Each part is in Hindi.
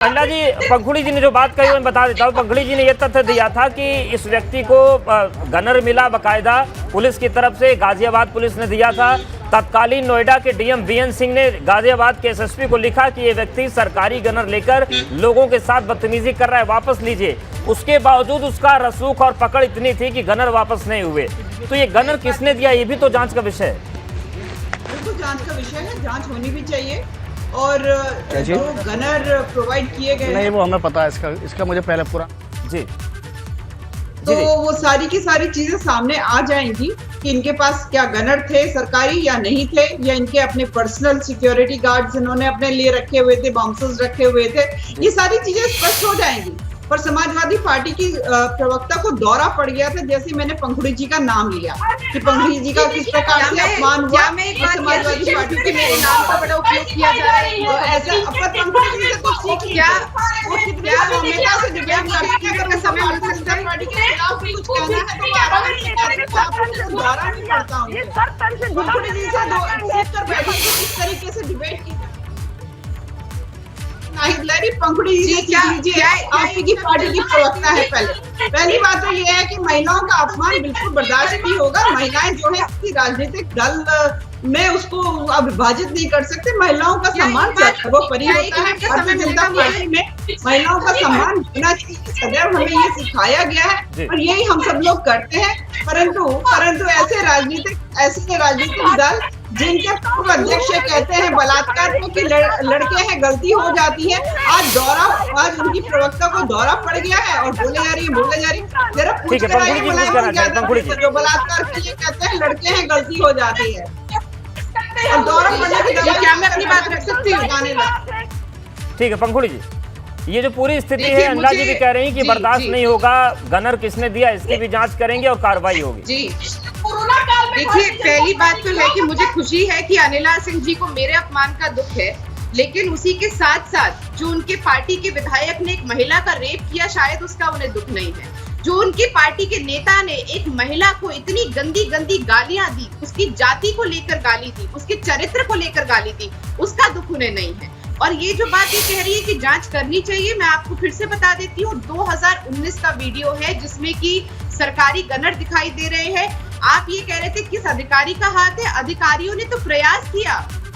अंडा जी, पंखुड़ी जी ने जो बात कही मैं बता देता हूँ। पंखुड़ी जी ने यह तथ्य दिया था कि इस व्यक्ति को गनर मिला बाकायदा पुलिस की तरफ से, गाजियाबाद पुलिस ने दिया था। तत्कालीन नोएडा के डीएम वीएन सिंह ने गाजियाबाद के एसएसपी को लिखा कि ये व्यक्ति सरकारी गनर लेकर लोगों के साथ बदतमीजी कर रहा है, वापस लीजिए। उसके बावजूद उसका रसूख और पकड़ इतनी थी कि गनर वापस नहीं हुए। तो ये गनर किसने दिया, ये भी तो जांच का विषय है। बिल्कुल जांच का विषय है, जांच होनी भी चाहिए। और जो गनर प्रोवाइड किए गए नहीं, वो हमें पता है इसका मुझे पहले पूरा जी तो वो सारी की सारी चीजें सामने आ जाएंगी कि इनके पास क्या गनर थे सरकारी या नहीं थे, या इनके अपने पर्सनल सिक्योरिटी गार्ड्स इन्होंने अपने लिए रखे हुए थे, बाउंसर्स रखे हुए थे। ये सारी चीजें स्पष्ट हो जाएंगी। पर समाजवादी पार्टी की प्रवक्ता को दौरा पड़ गया था, जैसे मैंने पंखुड़ी जी का नाम लिया कि पंखुड़ी जी का किस प्रकार से अपमान हुआ। समाजवादी पार्टी के मेरे नाम का बड़ा उपयोग किया जा रहा है। ऐसा अपन पंखुड़ी जी से तो सीख लिया, वो कितने सौम्यता से डिबेट करती है। अगर समय मिल सकता है पार्टी के खिलाफ कुछ कहना है तो दौरा नहीं पड़ता हूँ। पंखुड़ी जी से सीख कर बैठी किस तरीके से डिबेट की। पंखुड़ी जी क्या आपकी पार्टी की प्रवक्ता है। पहली बात तो ये है कि महिलाओं का अपमान बिल्कुल बर्दाश्त नहीं होगा। महिलाएं जो है राजनीतिक दल में उसको अब विभाजित नहीं कर सकते। महिलाओं का सम्मान सर्वोपरि होता है। भारतीय जनता पार्टी में महिलाओं का सम्मान होना चाहिए। सदैव हमें ये सिखाया गया है और यही हम सब लोग करते हैं। परंतु ऐसे राजनीतिक दल जिनके पूर्व अध्यक्ष कहते हैं बलात्कार को कि लड़के हैं, गलती हो जाती है। आज उनकी प्रवक्ता को दौरा पड़ गया है और बोले जा रही है जरा पूछ कर आइए जो बलात्कार के लिए कहते हैं लड़के हैं, गलती हो जाती है। और दौरा पड़ने के बाद क्या मैं अपनी बात रख सकती हूँ? ठीक है पंखुड़ी जी, ये जो पूरी स्थिति है, अंडा जी भी कह रही हैं कि बर्दाश्त नहीं होगा। गनर किसने दिया इसकी भी जांच करेंगे और कार्रवाई होगी। जी देखिए, पहली बात तो है कि मुझे खुशी है कि अनिला सिंह जी को मेरे अपमान का दुख है, लेकिन उसी के साथ साथ जो उनके पार्टी के विधायक ने एक महिला का रेप किया, शायद उसका उन्हें दुख नहीं है। जो उनकी पार्टी के नेता ने एक महिला को इतनी गंदी गंदी गालियां दी, उसकी जाति को लेकर गाली दी, उसके चरित्र को लेकर गाली दी, उसका दुख उन्हें नहीं है। और ये जो बात ये कह रही है कि जांच करनी चाहिए, मैं आपको फिर से बता देती हूँ, 2019 का वीडियो है जिसमें कि सरकारी गनर दिखाई दे रहे हैं। आप ये कह रहे थे किस अधिकारी का हाथ है? अधिकारियों ने तो प्रयास किया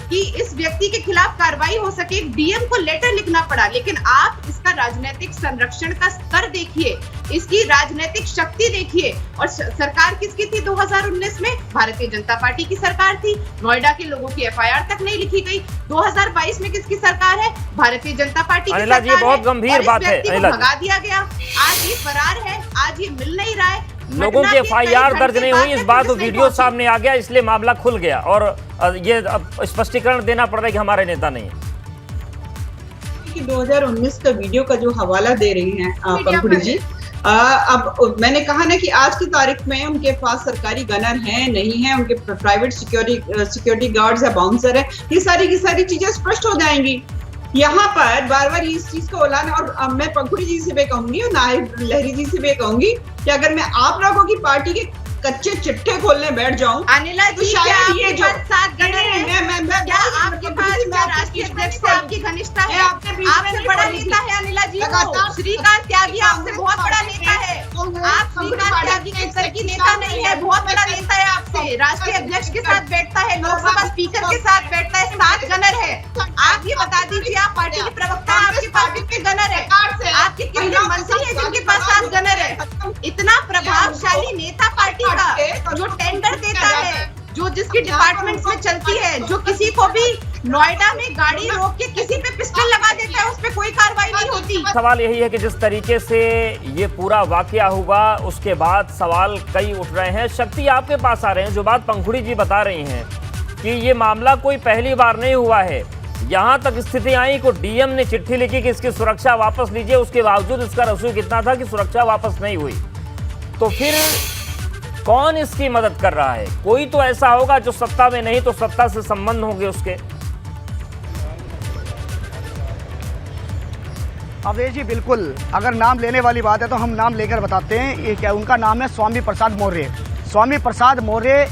कि इस व्यक्ति के खिलाफ कार्रवाई हो सके। डीएम को लेटर लिखना पड़ा, लेकिन आप इसका राजनीतिक संरक्षण का स्तर देखिए, इसकी राजनीतिक शक्ति देखिए। और सरकार किसकी थी 2019 में? भारतीय जनता पार्टी की सरकार थी। नोएडा के लोगों की एफआईआर तक नहीं लिखी गई। 2022 में किसकी सरकार है? भारतीय जनता पार्टी की सरकार है। बहुत गंभीर बात है। भगा दिया गया, आज ये फरार है, आज ये मिल नहीं रहा है। लोगों की एफआईआर दर्ज नहीं हुई, इस बात वीडियो सामने आ गया, इसलिए मामला खुल गया और ये स्पष्टीकरण देना पड़ रहा है कि हमारे नेता नहीं है। 2019 का वीडियो का जो हवाला दे रही हैं पंखुड़ी जी, अब मैंने कहा ना कि आज की तारीख में उनके पास सरकारी गनर हैं नहीं है, उनके प्राइवेट सिक्योरिटी गार्ड्स है, बाउंसर है, ये सारी की सारी चीजें स्पष्ट हो जाएंगी। यहाँ पर बार बार इस चीज को उलाना, और मैं पंखुड़ी जी से भी कहूंगी और नाहिद लहरी जी से भी कहूंगी कि अगर मैं आप लोगों की पार्टी के कच्चे चिट्ठे खोलने बैठ जाऊं, अनिला जी, तो शायद ये जो साथ गनर है, क्या आपके पास राष्ट्रीय अध्यक्ष से आपकी घनिष्ठता है? आपसे बड़ा नेता है अनिला जी, श्रीकांत त्यागी आपसे बहुत बड़ा नेता है। आप श्रीकांत त्यागी के स्तर की नेता नहीं है, बहुत बड़ा नेता है आपसे। राष्ट्रीय अध्यक्ष के साथ बैठता है, लोकसभा स्पीकर के साथ बैठता है, 7 गनर है। आप ये बता दीजिए, आप पार्टी के प्रवक्ता, आपके पास कितने गनर है? आपके कितने मंत्री है जिनके पास 7 गनर है? इतना प्रभावशाली नेता पार्टी का, जो टेंडर देता है, जो जिसकी डिपार्टमेंट्स में चलती है, जो किसी को भी नोएडा में गाड़ी रोक के किसी पे पिस्टल लगा देता है, उस पे कोई कार्रवाई नहीं होती। सवाल यही है कि जिस तरीके से ये पूरा वाकया हुआ, उसके बाद सवाल कई उठ रहे हैं। शक्ति आपके पास आ रहे हैं, जो बात पंखुड़ी जी बता रही हैं कि ये मामला कोई पहली बार नहीं हुआ है। यहाँ तक स्थिति आई को डीएम ने चिट्ठी लिखी कि इसकी सुरक्षा वापस लीजिए, उसके बावजूद इसका रसूख इतना था कि सुरक्षा वापस नहीं हुई। तो फिर कौन इसकी मदद कर रहा है? कोई तो ऐसा होगा जो सत्ता में नहीं तो सत्ता से संबंध होंगे उसके। अवधेश जी, बिल्कुल, अगर नाम लेने वाली बात है तो हम नाम लेकर बताते हैं। ये क्या, उनका नाम है स्वामी प्रसाद मौर्य। स्वामी प्रसाद मौर्य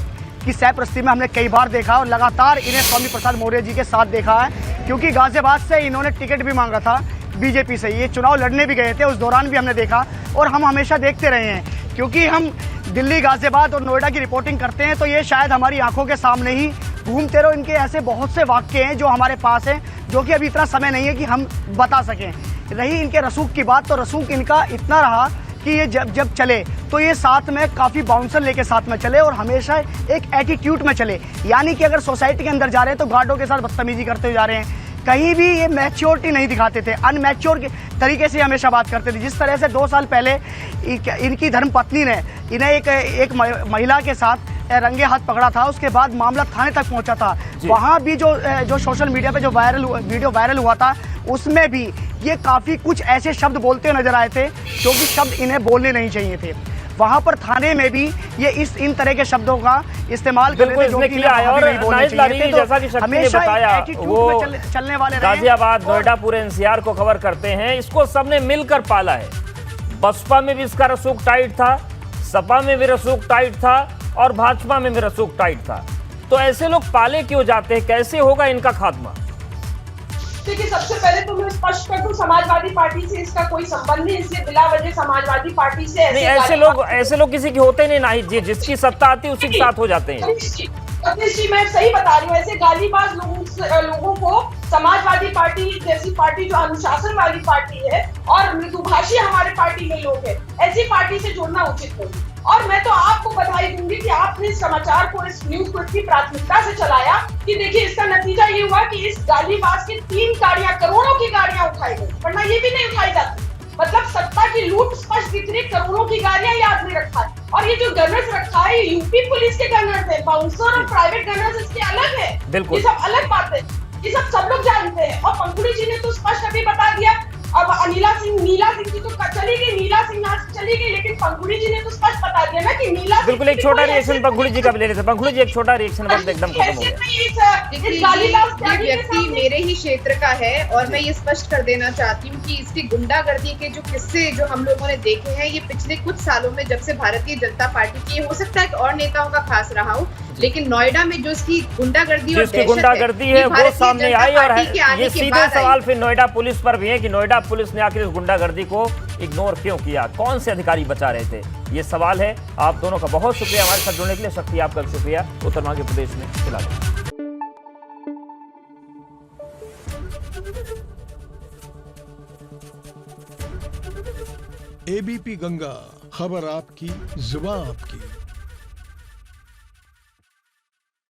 की सरपरस्ती में हमने कई बार देखा और लगातार इन्हें स्वामी प्रसाद मौर्य जी के साथ देखा है, क्योंकि गाजियाबाद से इन्होंने टिकट भी मांगा था बीजेपी से। ये चुनाव लड़ने भी गए थे, उस दौरान भी हमने देखा और हम हमेशा देखते रहे हैं, क्योंकि हम दिल्ली, गाजियाबाद और नोएडा की रिपोर्टिंग करते हैं, तो ये शायद हमारी आंखों के सामने ही घूमते रहो। इनके ऐसे बहुत से वाक्य हैं जो हमारे पास हैं, जो कि अभी इतना समय नहीं है कि हम बता सकें। रही इनके रसूख की बात, तो रसूख इनका इतना रहा कि ये जब चले तो ये साथ में काफ़ी बाउंसर लेके साथ में चले और हमेशा एक एटीट्यूड में चले, यानी कि अगर सोसाइटी के अंदर जा रहे हैं तो गार्डों के साथ बदतमीजी करते हुए जा रहे हैं। कहीं भी ये मैच्योरिटी नहीं दिखाते थे, अनमैच्योर के तरीके से हमेशा बात करते थे। जिस तरह से 2 साल पहले इनकी धर्मपत्नी ने इन्हें एक महिला के साथ रंगे हाथ पकड़ा था, उसके बाद मामला थाने तक पहुंचा था। वहाँ भी जो सोशल मीडिया पे जो वीडियो वायरल हुआ था, उसमें भी ये काफ़ी कुछ ऐसे शब्द बोलते नजर आए थे जो कि शब्द इन्हें बोलने नहीं चाहिए थे। वहाँ पर थाने में भी ये इन तरह के शब्दों का इस्तेमाल कर रहे थे जो कि नहीं बोलने चाहिए थे। जैसा कि शक्ति ने बताया, वो चलने वाले गाजियाबाद, नोएडा, पूरे एनसीआर को कवर करते हैं। इसको सबने मिलकर पाला है। बसपा में भी इसका रसूख टाइट था, सपा में भी रसूख टाइट था और भाजपा में भी रसूख टाइट था। तो ऐसे लोग पाले क्यों जाते हैं? कैसे होगा इनका खात्मा? देखिए, सबसे पहले तो मैं स्पष्ट कर दूं, समाजवादी पार्टी से इसका कोई संबंध नहीं। इसलिए बिला वजह समाजवादी पार्टी से नहीं, ऐसे लोग किसी के होते नहीं, ना ही जिसकी सत्ता आती है उसी के साथ हो जाते हैं। सतीश जी, मैं सही बता रही हूँ। ऐसे गालीबाज लोगों को समाजवादी पार्टी जैसी पार्टी जो अनुशासन वाली पार्टी है और मृदुभाषी हमारे पार्टी में लोग हैं, ऐसी पार्टी से जोड़ना उचित नहीं। और मैं तो आपको बधाई दूंगी कि आपने इस समाचार को, इस न्यूज को इतनी प्राथमिकता से चलाया कि देखिए इसका नतीजा ये हुआ कि इस गालीबाज की 3 गाड़ियां, करोड़ों की गाड़ियां उठाई गई, वरना ये भी नहीं उठाई जाती। मतलब सत्ता की लूट स्पष्ट दिख रही, करोड़ों की गाड़ियां ये आदमी रखा है। और ये जो गनर्स रखा है, यूपी पुलिस के गनर्स है, बाउंसर और प्राइवेट गनर्स इसके अलग है। ये सब अलग बात है, ये सब लोग जानते हैं। और पंखुड़ी जी ने तो स्पष्ट अभी बता दिया। अब नीला सिंह जी तो चली गई, नीला सिंह यहाँ से चली गई, लेकिन पंखुड़ी जी ने तो स्पष्ट बता दिया ना कि नीला सिंह। बिल्कुल, एक छोटा रिएक्शन पंखुड़ी जी का भी ले रहे थे। पंखुड़ी जी, एक छोटा रिएक्शन वक्त एकदम खत्म हो गया। ये व्यक्ति मेरे ही क्षेत्र का है और मैं ये स्पष्ट कर देना चाहती हूँ कि इसकी गुंडागर्दी के जो किस्से जो हम लोगों ने देखे हैं, ये पिछले कुछ सालों में जब से भारतीय जनता पार्टी की, हो सकता है कि और नेताओं का खास रहा हो, लेकिन नोएडा में जो इसकी गुंडागर्दी है वो सामने आई। और ये सीधे सवाल फिर नोएडा पुलिस पर भी है कि नोएडा पुलिस ने आखिर इस गुंडागर्दी को इग्नोर क्यों किया, कौन से अधिकारी बचा रहे थे, ये सवाल है। आप दोनों का बहुत शुक्रिया हमारे साथ जुड़ने के लिए। शक्ति, आपका भी शुक्रिया उत्तर मध्य प्रदेश में फिलहाल। एबीपी गंगा, खबर आपकी, जुबान आपकी।